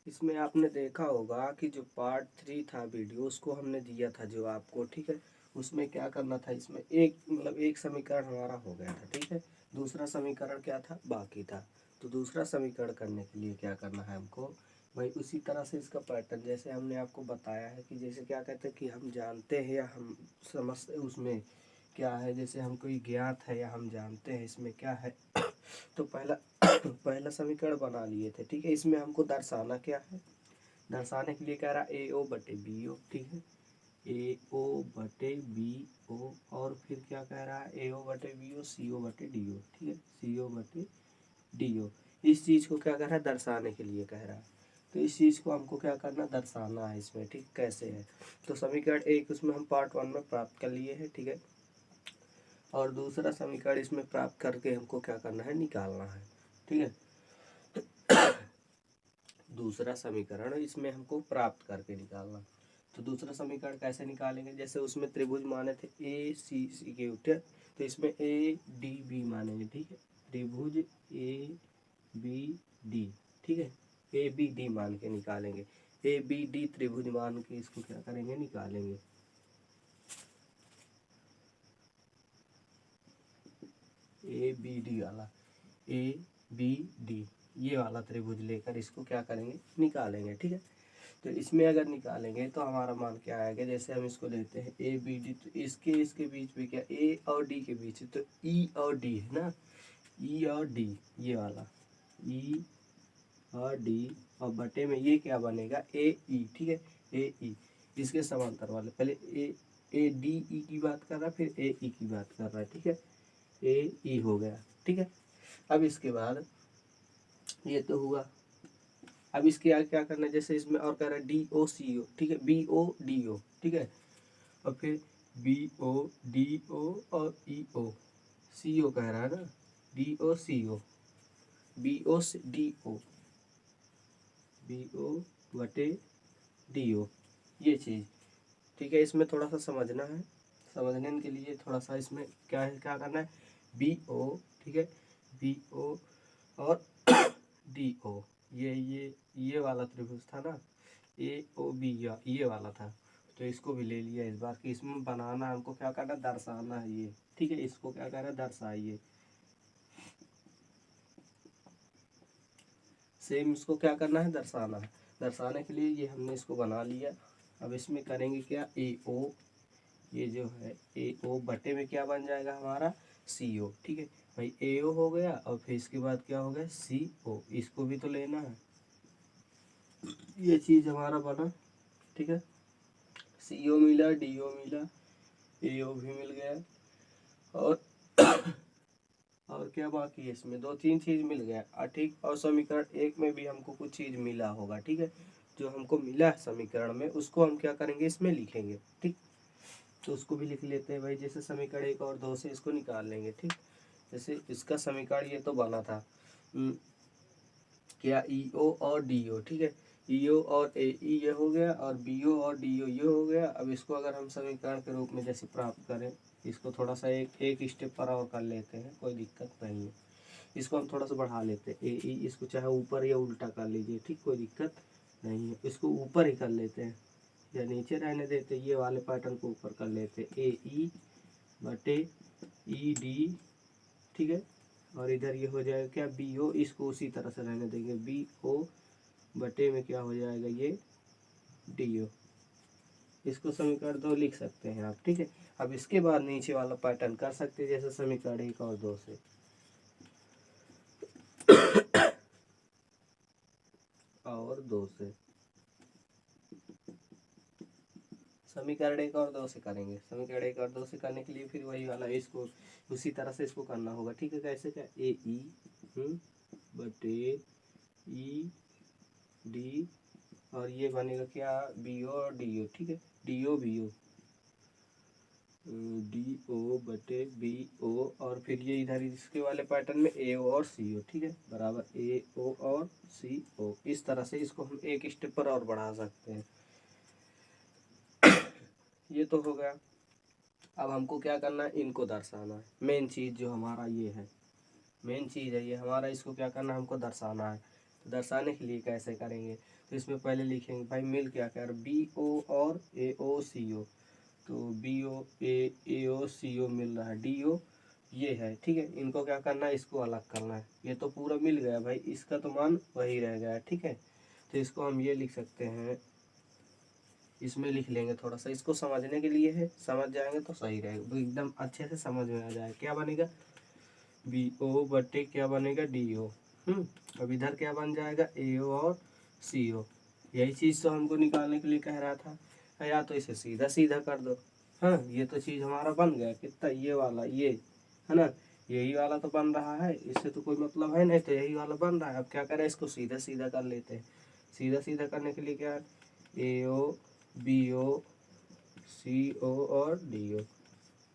इसमें आपने देखा होगा कि जो पार्ट 3 था वीडियो उसको हमने दिया था जो आपको, ठीक है। उसमें क्या करना था, इसमें एक मतलब एक समीकरण हमारा हो गया था, ठीक है। दूसरा समीकरण क्या था, बाकी था। तो दूसरा समीकरण करने के लिए क्या करना है हमको, भाई उसी तरह से इसका पैटर्न जैसे हमने आपको बताया है कि जैसे क्या कहते हैं कि हम जानते हैं या हम समझते उसमें क्या है, जैसे हमको ये ज्ञात है या हम जानते हैं इसमें क्या है। तो पहला पहला समीकरण बना लिए थे, ठीक है। इसमें हमको दर्शाना क्या है, दर्शाने के लिए कह रहा है ए ओ बटे बी ओ, ठीक है। ए ओ बटे बी ओ, और फिर क्या कह रहा है ए ओ बटे बी ओ सी ओ बटे डी ओ, ठीक है। सी ओ बटे डी ओ, इस चीज़ को क्या कह रहा है, दर्शाने के लिए कह रहा है। तो इस चीज़ को हमको क्या करना, दर्शाना है इसमें, ठीक। कैसे है, तो समीकरण एक उसमें हम पार्ट 1 में प्राप्त कर लिए हैं, ठीक है। और दूसरा समीकरण इसमें प्राप्त करके हमको क्या करना है, निकालना है, ठीक है। दूसरा समीकरण इसमें हमको प्राप्त करके निकालना। तो दूसरा समीकरण कैसे निकालेंगे, जैसे उसमें त्रिभुज माने थे ए सी सी के उठे, तो इसमें ए डी बी मानेंगे, ठीक है। त्रिभुज ए बी डी, ठीक है। ए बी डी मान के निकालेंगे, ए बी डी त्रिभुज मान के इसको क्या करेंगे, निकालेंगे। ए बी डी वाला, ए बी डी ये वाला त्रिभुज लेकर इसको क्या करेंगे, निकालेंगे, ठीक है। तो इसमें अगर निकालेंगे तो हमारा मान क्या आएगा, जैसे हम इसको लेते हैं ए बी डी, तो इसके बीच में क्या, ए और डी के बीच तो ई और डी है ना, ई और डी ये वाला, ई और डी, और बटे में ये क्या बनेगा, ए ई, ठीक है। ए ई इसके समांतर वाले, पहले ए डी ई की बात कर रहा है, फिर ए ई की बात कर रहा है, ठीक है। ए ई हो गया, ठीक है। अब इसके बाद ये तो हुआ, अब इसके आगे क्या करना है, जैसे इसमें और कह रहा है डी ओ सी ओ, ठीक है। बी ओ डी ओ, ठीक है। और फिर बी ओ डी ओ और ई ओ सी ओ कह रहा है ना, D O C O, B O D O, B O बटे डी ओ, ये चीज़, ठीक है। इसमें थोड़ा सा समझना है, समझने के लिए थोड़ा सा इसमें क्या है, क्या करना है, बी ओ, ठीक है। बी ओ और डी ओ, ये वाला त्रिभुज था ना, ए ओ बी ये वाला था। तो इसको भी ले लिया इस बार कि इसमें बनाना हमको क्या करना, दर्शाना है ये, ठीक है। इसको क्या करना है, दर्शाइए। सेम इसको क्या करना है, दर्शाना है। दर्शाने के लिए ये हमने इसको बना लिया। अब इसमें करेंगे क्या, ए ओ, ये जो है ए ओ बटे में क्या बन जाएगा हमारा, सी ओ, ठीक है। भाई ए ओ हो गया और फिर इसके बाद क्या हो गया, सी ओ, इसको भी तो लेना है। ये चीज़ हमारा बना, ठीक है। सी ओ मिला, डी ओ मिला, ए ओ भी मिल गया, और और क्या बाकी है, इसमें दो तीन चीज़ मिल गया, ठीक। और समीकरण एक में भी हमको कुछ चीज़ मिला होगा, ठीक है। जो हमको मिला है समीकरण में उसको हम क्या करेंगे, इसमें लिखेंगे, ठीक। तो उसको भी लिख लेते हैं भाई, जैसे समीकरण एक और दो से इसको निकाल लेंगे, ठीक। जैसे इसका समीकरण ये तो बना था क्या, ई ओ और डी ओ, ठीक है। ई ओ और ए ई ये हो गया, और बी ओ और डी ओ ये हो गया। अब इसको अगर हम समीकरण के रूप में जैसे प्राप्त करें, इसको थोड़ा सा एक स्टेप पर और कर लेते हैं, कोई दिक्कत नहीं है। इसको हम थोड़ा सा बढ़ा लेते हैं, ए ई, इसको चाहे ऊपर या उल्टा कर लीजिए, ठीक, कोई दिक्कत नहीं है। इसको ऊपर ही कर लेते हैं या नीचे रहने देते, ये वाले पैटर्न को ऊपर कर लेते, ए ई बटे ई डी, ठीक है। और इधर ये हो जाएगा क्या, बी ओ, इसको उसी तरह से रहने देंगे, बी ओ बटे में क्या हो जाएगा, ये डी ओ। इसको समीकरण दो लिख सकते हैं आप, ठीक है। अब इसके बाद नीचे वाला पैटर्न कर सकते हैं, जैसे समीकरण एक और दो से, और दो से, समीकरण एक और दो से करेंगे। समीकरण एक और दो से करने के लिए फिर वही वाला इसको उसी तरह से इसको करना होगा, ठीक है। कैसे, क्या, ए ई बटे ई डी, और ये बनेगा क्या, बी ओ और डी ओ, ठीक है। D O B O, D O बटे बी ओ, और फिर ये इधर इसके वाले पैटर्न में ए ओ और सी ओ, ठीक है, बराबर ए ओ और सी ओ। इस तरह से इसको हम एक स्टेप पर और बढ़ा सकते हैं। ये तो हो गया। अब हमको क्या करना है, इनको दर्शाना है। मेन चीज़ जो हमारा ये है, मेन चीज़ है ये हमारा, इसको क्या करना है, हमको दर्शाना है। तो दर्शाने के लिए कैसे करेंगे, तो इसमें पहले लिखेंगे भाई मिल क्या कर BO और AOCO, तो BO AOCO मिल रहा है, DO ये है, ठीक है। इनको क्या करना है, इसको अलग करना है। ये तो पूरा मिल गया भाई, इसका तो मान वही रह गया, ठीक है। तो इसको हम ये लिख सकते हैं, इसमें लिख लेंगे थोड़ा सा, इसको समझने के लिए है, समझ जाएंगे तो सही रहेगा, एकदम अच्छे से समझ में आ जाएगा। क्या बनेगा, BO बटे क्या बनेगा, DO। अब इधर क्या बन जाएगा, AO और CO। यही चीज़ तो हमको निकालने के लिए कह रहा था, या तो इसे सीधा सीधा कर दो। हाँ, ये तो चीज़ हमारा बन गया कितना, ये वाला, ये है ना, यही वाला तो बन रहा है, इससे तो कोई मतलब है नहीं, तो यही वाला बन रहा है। अब क्या करें, इसको सीधा सीधा कर लेते हैं। सीधा सीधा करने के लिए क्या, AO BO CO और DO,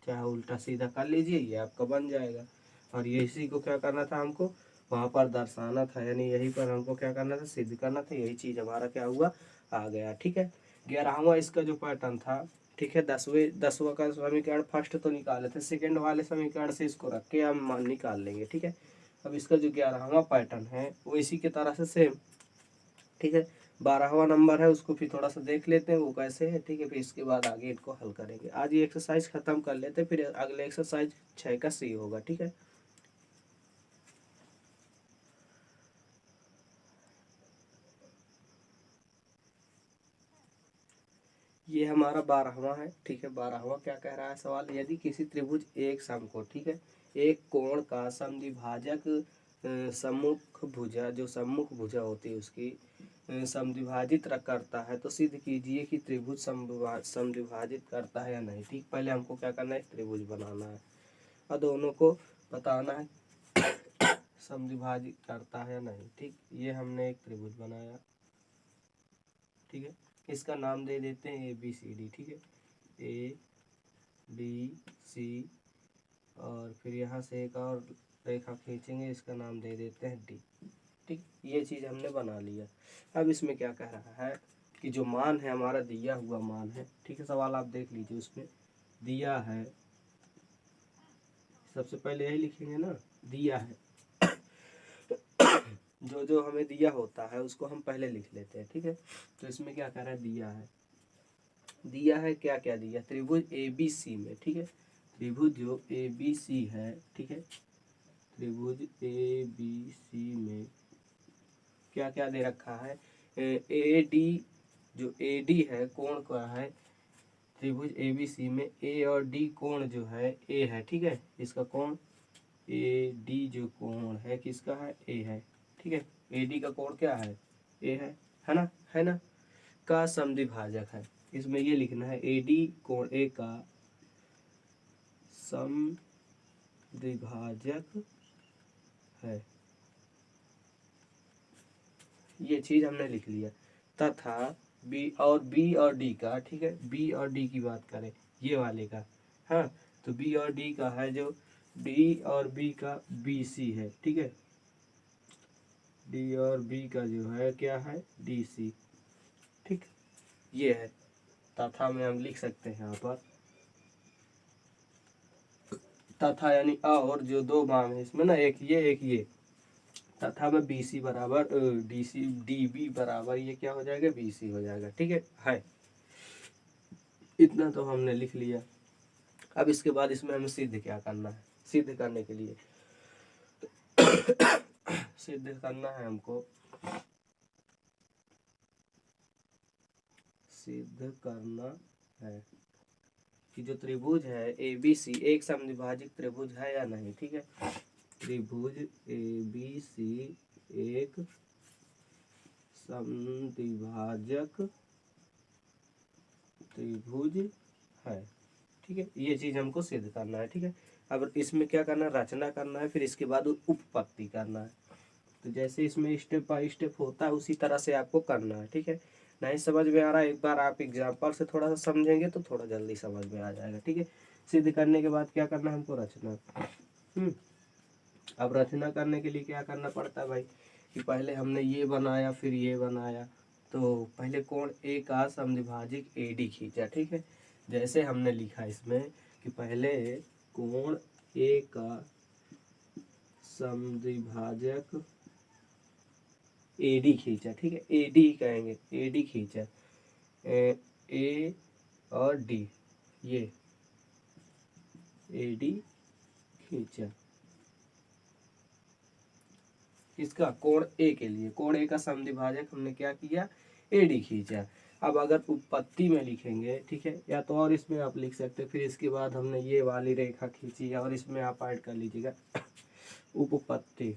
चाहे उल्टा सीधा कर लीजिए, ये आपका बन जाएगा। और ये इसी को क्या करना था, हमको वहाँ पर दर्शाना था, यानी यहीं पर हमको क्या करना था, सिद्ध करना था। यही चीज़ हमारा क्या हुआ, आ गया, ठीक है। 11वां इसका जो पैटर्न था, ठीक है। 10वां का समीकरण फर्स्ट तो निकाले थे, सेकेंड वाले समीकरण से इसको रख के हम मान निकाल लेंगे, ठीक है। अब इसका जो 11वां पैटर्न है वो इसी के तरह से सेम, ठीक है। 12वां नंबर है, उसको फिर थोड़ा सा देख लेते हैं वो कैसे है, ठीक है। फिर इसके बाद आगे इनको हल करेंगे। आज ये एक्सरसाइज खत्म कर लेते हैं, फिर अगले एक्सरसाइज 6 का C होगा, ठीक है। ये हमारा 12वां है, ठीक है। 12वां क्या कह रहा है सवाल, यदि किसी त्रिभुज एक समकोण, ठीक है, एक कोण का समद्विभाजक सम्मुख भुजा, जो सम्मुख भुजा होती है उसकी समद्विभाजित करता है, तो सिद्ध कीजिए कि त्रिभुज समद्विभाजित करता है या नहीं। ठीक, पहले हमको क्या करना है, त्रिभुज बनाना है और दोनों को बताना है समद्विभाजित करता है या नहीं। ठीक, ये हमने एक त्रिभुज बनाया, ठीक है। इसका नाम दे देते हैं ABCD, ठीक है, ABC, और फिर यहाँ से एक और रेखा खींचेंगे, इसका नाम दे देते हैं D, ठीक। ये चीज़ हमने बना लिया। अब इसमें क्या कह रहा है कि जो मान है हमारा दिया हुआ मान है, ठीक है। सवाल आप देख लीजिए, उसमें दिया है, सबसे पहले यही लिखेंगे ना, दिया है। जो जो हमें दिया होता है उसको हम पहले लिख लेते हैं, ठीक है। तो इसमें क्या कह रहा है, दिया है, दिया है क्या क्या दिया, त्रिभुज ABC में, ठीक है। त्रिभुज जो ABC है, ठीक है, त्रिभुज ABC में क्या क्या दे रखा है, AD, जो AD है कोण का है, त्रिभुज ABC में A और D कोण जो है A है, ठीक है। इसका कोण AD जो कोण है किसका है, A है, ठीक है। AD का कोण क्या है, A है ना, है ना, का समद्विभाजक है। इसमें ये लिखना है AD कोण A का समद्विभाजक है, ये चीज हमने लिख लिया। तथा B और D का, ठीक है, B और D की बात करें, ये वाले का, हाँ, तो B और D का है, जो D और B का BC है, ठीक है। D और B का जो है क्या है, DC, ठीक, ये है। तथा में हम लिख सकते हैं यहाँ पर, तथा यानी और जो दो मान है इसमें ना, एक ये, तथा में BC बराबर DC DB बराबर ये क्या हो जाएगा, BC हो जाएगा, ठीक है। इतना तो हमने लिख लिया। अब इसके बाद इसमें हमें सिद्ध क्या करना है, सिद्ध करने के लिए सिद्ध करना है हमको, सिद्ध करना है कि जो त्रिभुज है ABC एक समद्विभाजक त्रिभुज है या नहीं, ठीक है। त्रिभुज ABC एक समद्विभाजक त्रिभुज है, ठीक है। ये चीज हमको सिद्ध करना है, ठीक है। अब इसमें क्या करना है, रचना करना है, फिर इसके बाद उपपत्ति करना है। तो जैसे इसमें स्टेप बाय स्टेप होता है उसी तरह से आपको करना है, ठीक है। नहीं समझ में आ रहा है, एक बार आप एग्जाम्पल से थोड़ा सा समझेंगे तो थोड़ा जल्दी समझ में आ जाएगा, ठीक है। सिद्ध करने के बाद क्या करना है हमको, रचना। अब रचना करने के लिए क्या करना पड़ता है भाई, कि पहले हमने ये बनाया फिर ये बनाया, तो पहले कोण A का समद्विभाजक AD खींचा, ठीक है। जैसे हमने लिखा इसमें कि पहले कोण A का समद्विभाजक AD खींचा, ठीक है, AD कहेंगे, AD खींचा, A और D, ये AD खींचा, इसका कोण A के लिए, कोण A का समद्विभाजक हमने क्या किया, AD खींचा। अब अगर उपपत्ति में लिखेंगे, ठीक है, या तो और इसमें आप लिख सकते हैं, फिर इसके बाद हमने ये वाली रेखा खींची और इसमें आप ऐड कर लीजिएगा उपपत्ति।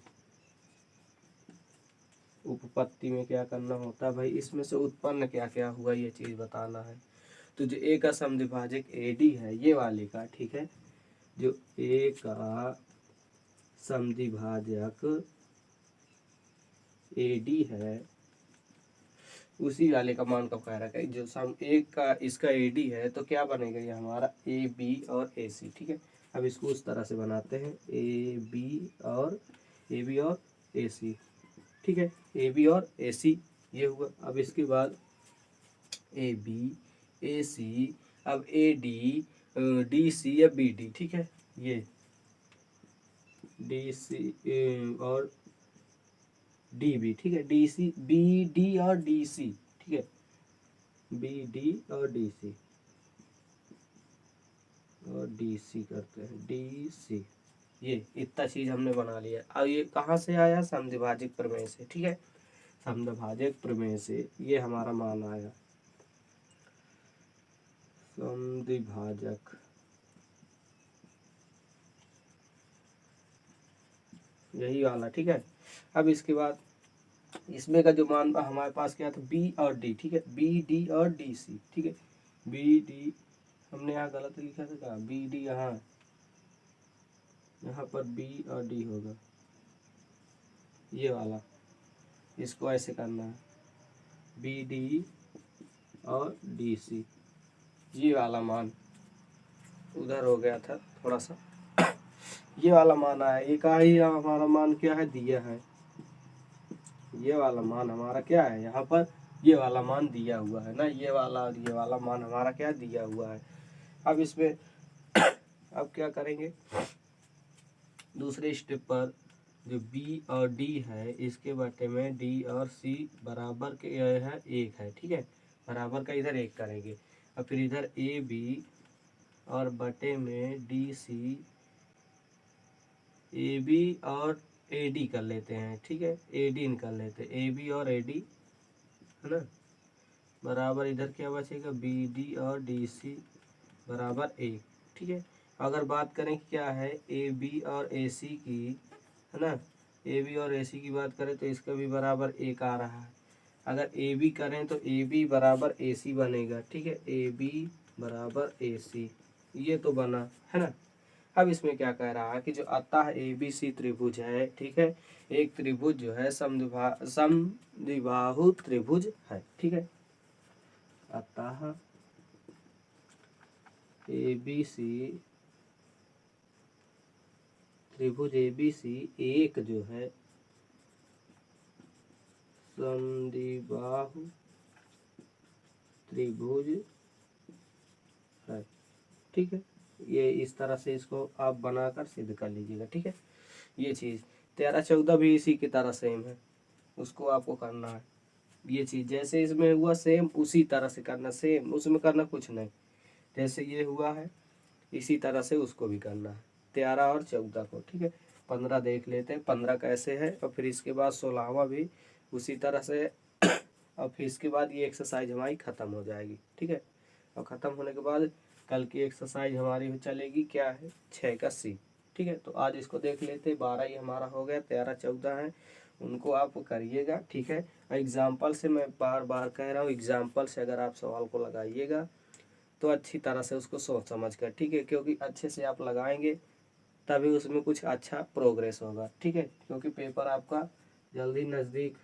उपपत्ति में क्या करना होता है भाई, इसमें से उत्पन्न क्या क्या हुआ ये चीज बताना है। तो जो A का समद्विभाजक AD है, ये वाले का, ठीक है, जो A का समद्विभाजक AD है, उसी वाले का मान कब कह रहा है, जो सम एक का इसका AD है तो क्या बनेगा ये हमारा AB और AC, ठीक है। अब इसको उस तरह से बनाते हैं, AB और AC, ठीक है, AB और AC ये हुआ। अब इसके बाद AB AC, अब AD DC या BD, ठीक है, ये DC और DB, ठीक है, DC BD और DC, ठीक है, BD और DC और DC करते हैं, DC, ये इतना चीज हमने बना लिया। अब ये कहाँ से आया, समद्विभाजक प्रमेय से, ठीक है, समद्विभाजक प्रमेय से ये हमारा मान आया, समद्विभाजक, यही वाला, ठीक है। अब इसके बाद इसमें का जो मान हमारे पास क्या था, B और D, ठीक है, BD और DC, ठीक है, BD हमने यहाँ गलत लिखा था क्या, BD यहाँ पर B और D होगा, ये वाला, इसको ऐसे करना है, BD और DC, ये वाला मान उधर हो गया था थोड़ा सा, ये वाला मान आया, ये का ही हमारा मान क्या है, दिया है, ये वाला मान हमारा क्या है, यहाँ पर ये वाला मान दिया हुआ है ना, ये वाला और ये वाला मान हमारा क्या दिया हुआ है। अब इसमें अब क्या करेंगे, दूसरे स्टेप पर जो B और D है, इसके बटे में D और C बराबर के है 1 है, ठीक है, बराबर का इधर 1 करेंगे। और फिर इधर AB और बटे में DC, AB और AD कर लेते हैं, ठीक है, AD निकाल लेते हैं, AB और AD है ना, बराबर इधर क्या बचेगा, BD और DC बराबर 1, ठीक है। अगर बात करें क्या है AB और AC की, है ना, AB और AC की बात करें तो इसका भी बराबर 1 आ रहा है। अगर AB करें तो AB बराबर AC बनेगा, ठीक है, AB बराबर AC, ये तो बना है ना। अब इसमें क्या कह रहा है कि जो अतः ABC त्रिभुज है, ठीक है, एक त्रिभुज जो है समद्विबाहु त्रिभुज है, ठीक है, अतः ABC त्रिभुज ABC एक जो है समद्विबाहु त्रिभुज है, ठीक है। ये इस तरह से इसको आप बनाकर सिद्ध कर लीजिएगा, ठीक है। ये चीज़ 13-14 भी इसी की तरह सेम है, उसको आपको करना है। ये चीज़ जैसे इसमें हुआ सेम उसी तरह से करना, सेम उसमें करना कुछ नहीं, जैसे ये हुआ है इसी तरह से उसको भी करना है, 13 और 14 को, ठीक है। 15 देख लेते हैं, 15 कैसे है, और फिर इसके बाद 16वां भी उसी तरह से और फिर इसके बाद ये एक्सरसाइज हमारी ख़त्म हो जाएगी, ठीक है। और ख़त्म होने के बाद कल की एक्सरसाइज हमारी चलेगी क्या है, 6 का C, ठीक है। तो आज इसको देख लेते हैं, 12 ही हमारा हो गया, 13-14 है, उनको आप करिएगा, ठीक है। एग्जाम्पल से मैं बार बार कह रहा हूँ, एग्जाम्पल से अगर आप सवाल को लगाइएगा तो अच्छी तरह से उसको सोच समझ कर, ठीक है, क्योंकि अच्छे से आप लगाएंगे तभी उसमें कुछ अच्छा प्रोग्रेस होगा, ठीक है, क्योंकि पेपर आपका जल्दी नज़दीक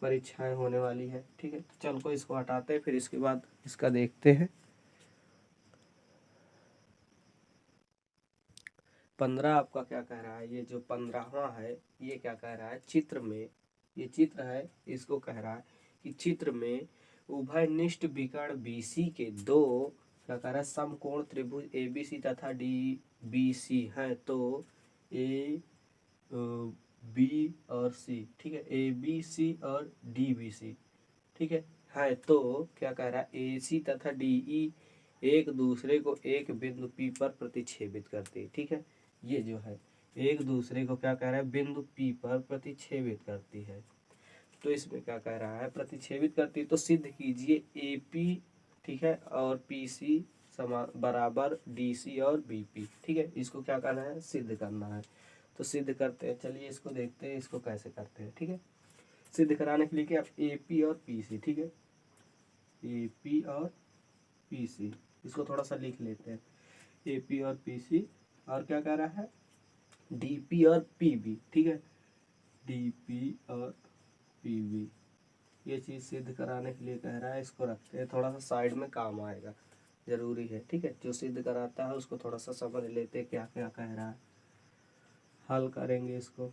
परीक्षाएं होने वाली है, ठीक है। तो चल को इसको हटाते हैं, फिर इसके बाद इसका देखते हैं। 15 आपका क्या कह रहा है, ये जो 15वां है ये क्या कह रहा है, चित्र में, ये चित्र है, इसको कह रहा है कि चित्र में उभयनिष्ठ विकर्ण BC के दो क्या कह रहा है, समकोण त्रिभुज ABC तथा DBC है, तो बी और सी, ठीक है, ए बी सी और डी बी सी, ठीक है तो क्या कह रहा है, ए सी तथा डी ई एक दूसरे को एक बिंदु पी पर प्रतिच्छेदित करती है, ठीक है। ये जो है एक दूसरे को क्या कह रहा है, बिंदु पी पर प्रतिच्छेदित करती है। तो इसमें क्या कह रहा है, प्रतिच्छेदित करती है, तो सिद्ध कीजिए ए पी, ठीक है, और पी सी समान बराबर डी सी और बी पी, ठीक है। इसको क्या करना है, सिद्ध करना है। तो सिद्ध करते हैं, चलिए इसको देखते हैं इसको कैसे करते हैं, ठीक है। सिद्ध कराने के लिए क्या, ए पी और पी सी, ठीक है, ए पी और पी सी, इसको थोड़ा सा लिख लेते हैं, ए पी और पी सी, और क्या कह रहा है, डी पी और पी बी, ठीक है, डी पी और पी बी। ये चीज़ सिद्ध कराने के लिए कह रहा है, इसको रखते हैं, थोड़ा सा साइड में काम आएगा, ज़रूरी है, ठीक है। जो सिद्ध कराता है उसको थोड़ा सा समझ लेते हैं क्या क्या कह रहा है। हल करेंगे इसको,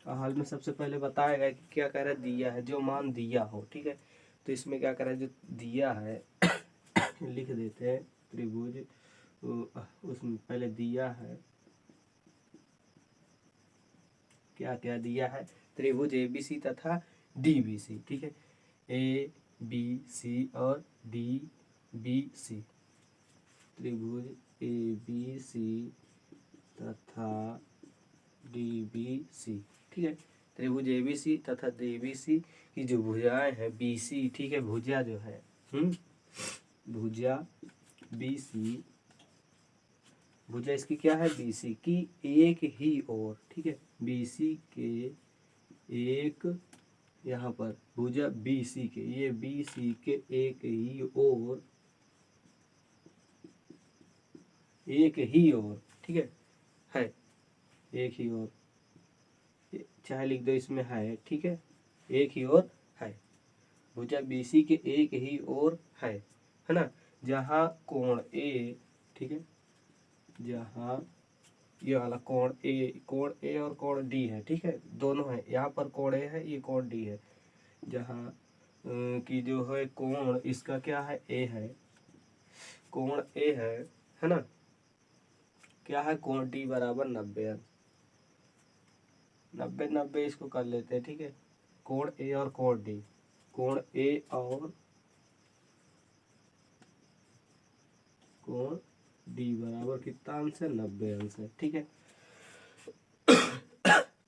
और हल में सबसे पहले बताएगा कि क्या कह रहा है, दिया है, जो मान दिया हो, ठीक है। तो इसमें क्या कह रहा है, जो दिया है लिख देते हैं, त्रिभुज, उसमें पहले दिया है, क्या क्या दिया है, त्रिभुज ए बी सी तथा डी बी सी, ठीक है, ए बी सी और डी बी सी, त्रिभुज ए बी सी तथा डी बी सी, ठीक है। त्रिभुज ए बी सी तथा डी बी सी की जो भुजाएं हैं बी सी, ठीक है, भुजा जो है भुजा बी सी, भुजा इसकी क्या है, बी सी की एक ही ओर, ठीक है, बी सी के एक, यहाँ पर भुजा बी सी के, ये बी सी के एक ही ओर, एक ही ओर, ठीक है एक ही ओर, चाहे लिख दो इसमें है, ठीक है, एक ही ओर है, भुजा बी सी के एक ही ओर है ना, जहाँ कोण ए, ठीक है, जहाँ ये वाला कोण ए और कोण डी है, ठीक है, दोनों है, यहाँ पर कोण ए है, ये कोण डी है, जहाँ की जो है कोण इसका क्या है, ए है, कोण ए है ना, क्या है, कोण डी बराबर 90 अंश, 90 इसको कर लेते हैं, ठीक है, कोण ए और कोण डी, कोण ए और कोण डी बराबर कितना अंश है, 90 अंश है, ठीक है।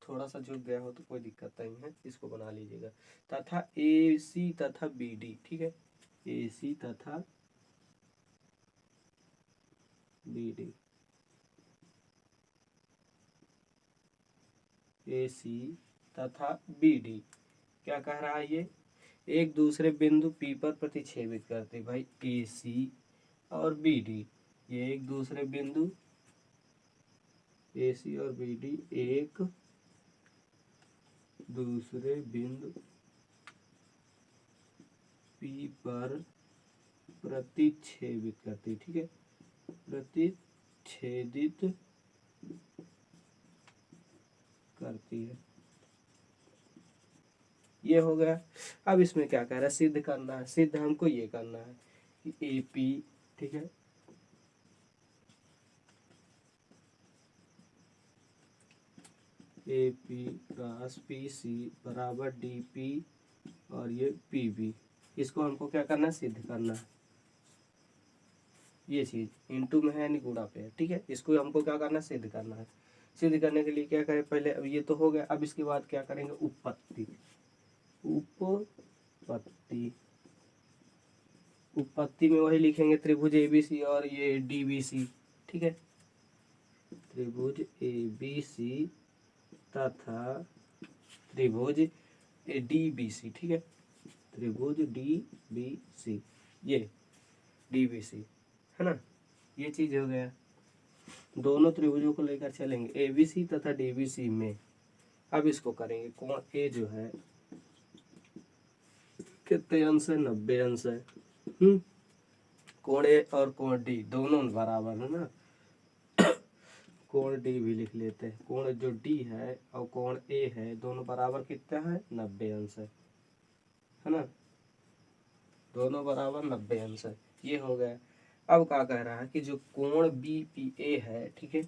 थोड़ा सा झुक गया हो तो कोई दिक्कत नहीं है, इसको बना लीजिएगा, तथा ए सी तथा बी डी, ठीक है, ए सी तथा बी डी, ए सी तथा बी डी क्या कह रहा है, ये एक दूसरे बिंदु पी पर प्रतिच्छेदित करते, भाई ए सी और बी डी, ये एक दूसरे बिंदु ए सी और बी डी एक दूसरे बिंदु पी पर प्रतिच्छेदित करती, ठीक है, प्रतिच्छेदित करती है, ये हो गया। अब इसमें क्या कह रहा है, सिद्ध करना है, सिद्ध हमको ये करना है कि ए पी, ठीक है, A P cross P C बराबर डी पी और ये पी बी, इसको हमको क्या करना है, सिद्ध करना है, ये चीज इनटू में है यानी गुणा पे है, ठीक है, इसको हमको क्या करना है, सिद्ध करना है। सिद्ध करने के लिए क्या करें, पहले अब ये तो हो गया, अब इसके बाद क्या करेंगे, उपपत्ति, उपपत्ति, उपपत्ति में वही लिखेंगे, त्रिभुज ए बी सी और ये डी बी सी, ठीक है, त्रिभुज ए बी सी तथा त्रिभुज ए डी बी सी, ठीक है, त्रिभुज डी बी सी, ये डी बी सी है ना, ये चीज हो गया। दोनों त्रिभुजों को लेकर चलेंगे ए बी सी तथा डी बी सी में, अब इसको करेंगे, कोण ए जो है कितने अंश है, 90 अंश है, कोण ए और कोण डी दोनों बराबर है ना, कोण डी भी लिख लेते हैं, कोण जो डी है और कोण ए है दोनों बराबर कितना है, 90 अंश है ना, दोनों बराबर 90 अंश है, ये हो गया। अब क्या कह रहा है कि जो कोण बी पी ए है, ठीक है,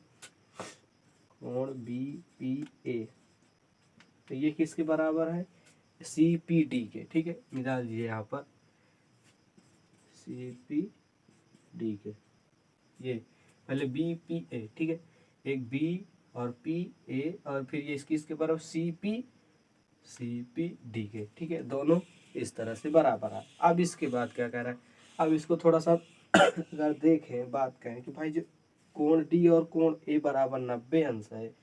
कोण बी पी ए तो ये किसके बराबर है, CPD के, ठीक है। मिला लीजिए यहाँ पर CPD के, ये पहले BPA, ठीक है, एक B और PA और फिर ये इसके बराबर CPD के, ठीक है, दोनों इस तरह से बराबर है। अब इसके बाद क्या कह रहा है, अब इसको थोड़ा सा अगर देखें, बात करें कि भाई जो कोण D और कोण A बराबर 90 अंश है,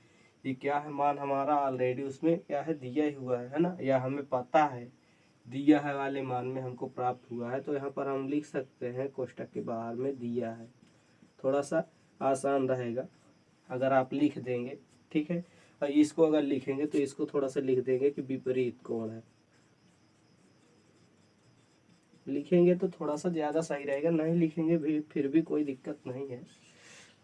ये क्या है, मान हमारा ऑलरेडी उसमें क्या है, दिया ही हुआ है ना, या हमें पता है, दिया है वाले मान में हमको प्राप्त हुआ है, तो यहाँ पर हम लिख सकते हैं कोष्टक के बाहर में दिया है, थोड़ा सा आसान रहेगा अगर आप लिख देंगे, ठीक है। और इसको अगर लिखेंगे तो इसको थोड़ा सा लिख देंगे कि विपरीत कोण है, लिखेंगे तो थोड़ा सा ज़्यादा सही रहेगा, नहीं लिखेंगे भी फिर भी कोई दिक्कत नहीं है,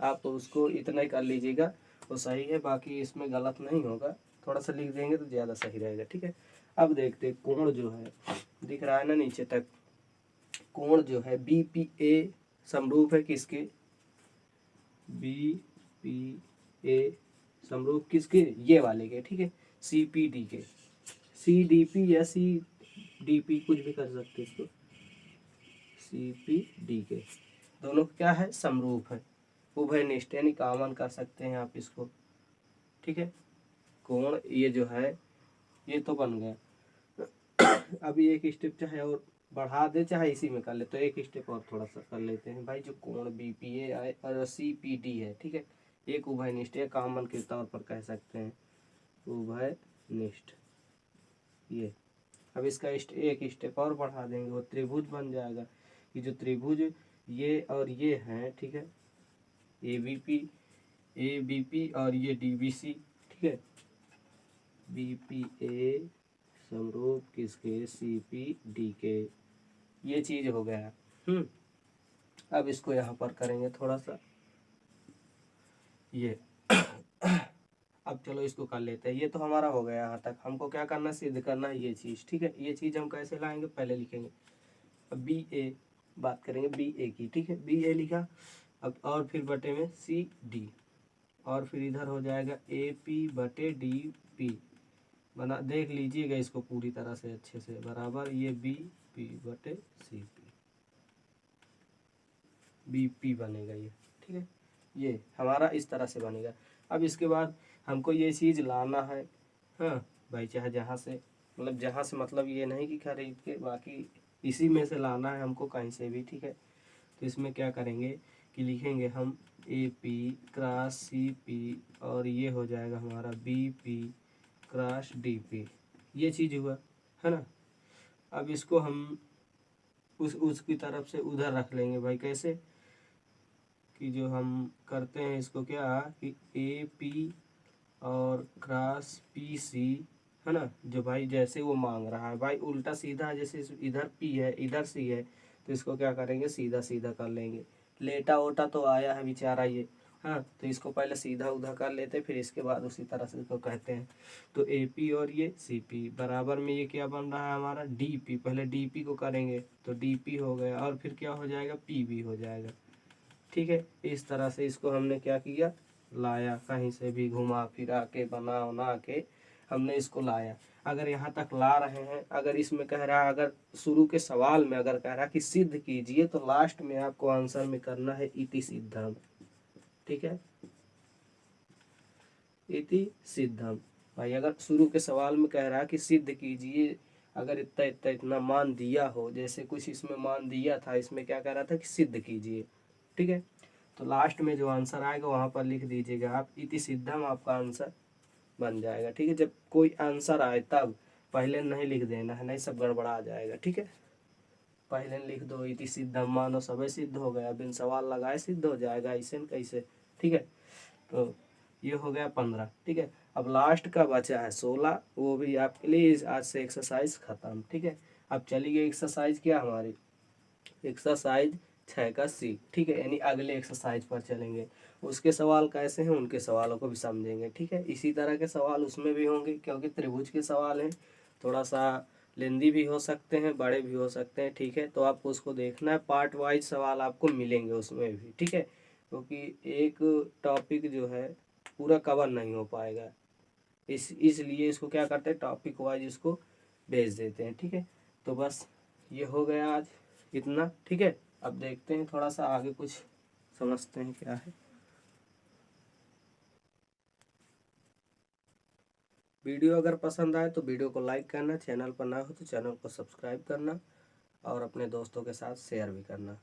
आप उसको इतना ही कर लीजिएगा वो सही है, बाकी इसमें गलत नहीं होगा, थोड़ा सा लिख देंगे तो ज़्यादा सही रहेगा, ठीक है। अब देखते कोण जो है, दिख रहा है ना नीचे तक, कोण जो है BPA समरूप है किसके, BPA समरूप किसके, ये वाले के, ठीक है, CPD के, CDP या CDP कुछ भी कर सकते इसको, CPD के दोनों क्या है, समरूप है, उभयनिष्ठ यानी कॉमन कर सकते हैं आप इसको, ठीक है। कोण ये जो है ये तो बन गया। अभी एक स्टेप चाहे और बढ़ा दे चाहे इसी में कर ले, तो एक स्टेप और थोड़ा सा कर लेते हैं भाई, जो कोण BPA और CPD है, ठीक है, एक उभयनिष्ठ है, कॉमन के तौर पर कह सकते हैं उभयनिष्ठ, ये अब इसका एक स्टेप और बढ़ा देंगे, वो त्रिभुज बन जाएगा, कि जो त्रिभुज ये और ये हैं, ठीक है, ABP और ये DBC, ठीक है, BPA समरूप किसके, CPD के, ये चीज हो गया। अब इसको यहाँ पर करेंगे थोड़ा सा ये अब चलो इसको कर लेते हैं, ये तो हमारा हो गया यहाँ तक, हमको क्या करना, सिद्ध करना है ये चीज़, ठीक है। ये चीज़ हम कैसे लाएंगे, पहले लिखेंगे, अब BA बात करेंगे BA की, ठीक है, BA लिखा, अब और फिर बटे में CD और फिर इधर हो जाएगा AP बटे DP, बना देख लीजिएगा इसको पूरी तरह से अच्छे से, बराबर ये BP बटे CP, BP बनेगा ये, ठीक है, ये हमारा इस तरह से बनेगा। अब इसके बाद हमको ये चीज़ लाना है, हाँ भाई, चाहे जहाँ से, मतलब जहाँ से मतलब ये नहीं कि खरीद के, बाकी इसी में से लाना है हमको कहीं से भी, ठीक है। तो इसमें क्या करेंगे कि लिखेंगे हम AP क्रॉस CP और ये हो जाएगा हमारा BP क्रॉस DP, ये चीज़ हुआ है ना। अब इसको हम उसकी तरफ से उधर रख लेंगे भाई, कैसे कि जो हम करते हैं इसको क्या कि AP और क्रॉस PC, है ना, जो भाई जैसे वो मांग रहा है भाई उल्टा सीधा, जैसे इधर P है इधर C है, तो इसको क्या करेंगे, सीधा सीधा कर लेंगे, लेटा ओटा तो आया है बेचारा ये, हाँ, तो इसको पहले सीधा उधा कर लेते, फिर इसके बाद उसी तरह से इसको कहते हैं। तो AP और ये CP बराबर में ये क्या बन रहा है हमारा DP, पहले DP को करेंगे तो DP हो गया, और फिर क्या हो जाएगा, PB हो जाएगा, ठीक है। इस तरह से इसको हमने क्या किया, लाया, कहीं से भी घुमा फिरा के बना उना के हमने इसको लाया। अगर यहाँ तक ला रहे हैं, अगर इसमें कह रहा है, अगर शुरू के सवाल में अगर कह रहा है कि सिद्ध कीजिए, तो लास्ट में आपको आंसर में करना है इति सिद्धम, ठीक है, इति सिद्धम। भाई अगर शुरू के सवाल में कह रहा है कि सिद्ध कीजिए, अगर इतना इतना इतना मान दिया हो, जैसे कुछ इसमें मान दिया था, इसमें क्या कह रहा था कि सिद्ध कीजिए, ठीक है, तो लास्ट में जो आंसर आएगा वहाँ पर लिख दीजिएगा आप इति सिद्धम, आपका आंसर बन जाएगा, ठीक है। जब कोई आंसर आए तब पहले नहीं लिख देना है, नहीं सब गड़बड़ा जाएगा, ठीक है। पहले लिख दो इति सिद्धम, मानो सब सिद्ध हो गया, बिन सवाल लगाए सिद्ध हो जाएगा, ऐसे न कैसे, ठीक है। तो ये हो गया 15, ठीक है। अब लास्ट का बचा है 16, वो भी आपके लिए आज से एक्सरसाइज खत्म, ठीक है। अब चली गई एक्सरसाइज क्या हमारी, एक्सरसाइज 6 का C, ठीक है, यानी अगले एक्सरसाइज पर चलेंगे, उसके सवाल कैसे हैं उनके सवालों को भी समझेंगे, ठीक है। इसी तरह के सवाल उसमें भी होंगे, क्योंकि त्रिभुज के सवाल हैं, थोड़ा सा लेंदी भी हो सकते हैं, बड़े भी हो सकते हैं, ठीक है। तो आपको उसको देखना है, पार्ट वाइज सवाल आपको मिलेंगे उसमें भी, ठीक है, क्योंकि एक टॉपिक जो है पूरा कवर नहीं हो पाएगा, इसलिए इसको क्या करते हैं, टॉपिक वाइज इसको भेज देते हैं। ठीक है, तो बस ये हो गया आज इतना। ठीक है, अब देखते हैं थोड़ा सा आगे कुछ समझते हैं क्या है। वीडियो अगर पसंद आए तो वीडियो को लाइक करना, चैनल पर ना हो तो चैनल को सब्सक्राइब करना और अपने दोस्तों के साथ शेयर भी करना।